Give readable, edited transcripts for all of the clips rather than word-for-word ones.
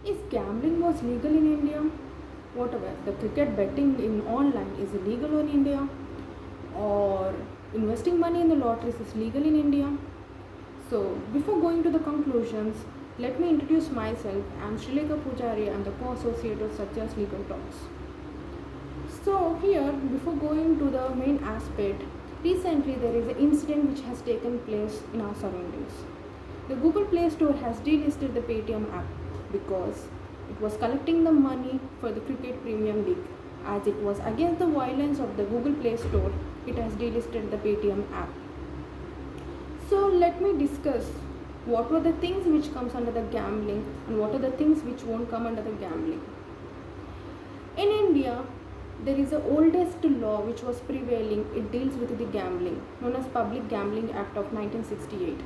Is gambling was legal in India? Whatever, the cricket betting in online is illegal in India, or investing money in the lotteries is legal in India. So before going to the conclusions, let me introduce myself. I am Srilekha Pujari. I am the co-associate of Satya's Legal Talks. So here, before going to the main aspect, recently there is an incident which has taken place in our surroundings. The Google Play Store has delisted the Paytm app because it was collecting the money for the Cricket Premium League. As it was against the violence of the Google Play Store, it has delisted the Paytm app. So let me discuss what were the things which comes under the gambling and what are the things which won't come under the gambling. In India, there is the oldest law which was prevailing. It deals with the gambling, known as Public Gambling Act of 1968.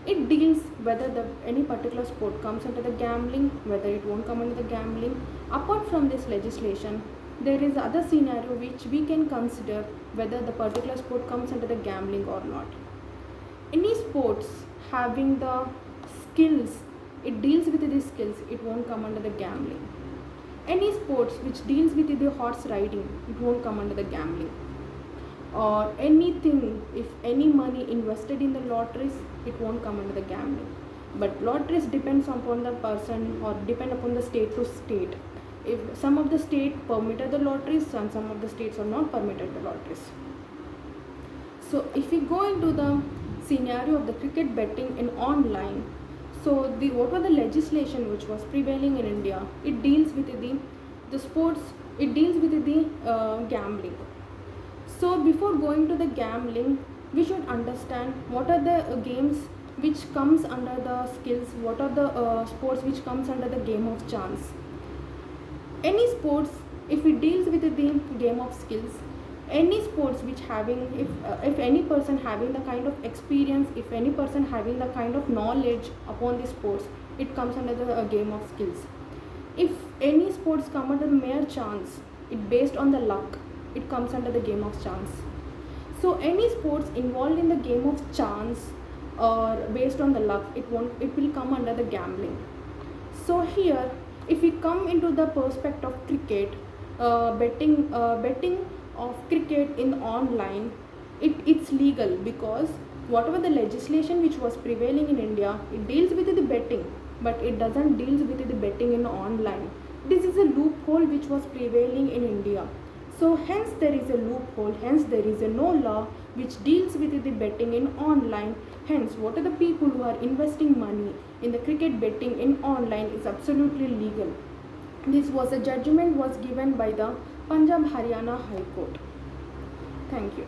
It deals whether any particular sport comes under the gambling, whether it won't come under the gambling. Apart from this legislation, there is other scenario which we can consider whether the particular sport comes under the gambling or not. Any sports having the skills, it deals with the skills, it won't come under the gambling. Any sports which deals with the horse riding, it won't come under the gambling. Or anything, if any money invested in the lotteries, it won't come under the gambling. But lotteries depends upon the person or depend upon the state to state. If some of the state permitted the lotteries and some of the states are not permitted the lotteries. So if we go into the scenario of the cricket betting in online, so what were the legislation which was prevailing in India? It deals with the sports, it deals with the gambling. So before going to the gambling, we should understand what are the games which comes under the skills, what are the sports which comes under the game of chance. Any sports, if it deals with the game of skills, any sports which having, if any person having the kind of experience, if any person having the kind of knowledge upon the sports, it comes under the game of skills. If any sports come under mere chance, it based on the luck, it comes under the game of chance. So any sports involved in the game of chance or based on the luck, it will come under the gambling. So here, if we come into the perspective of cricket, betting of cricket in online, it's legal because whatever the legislation which was prevailing in India, it deals with the betting, but it doesn't deals with the betting in online. This is a loophole which was prevailing in India. So hence there is a loophole, hence there is a no law which deals with the betting in online. Hence what are the people who are investing money in the cricket betting in online is absolutely legal. This was a judgment was given by the Punjab Haryana High Court. Thank you.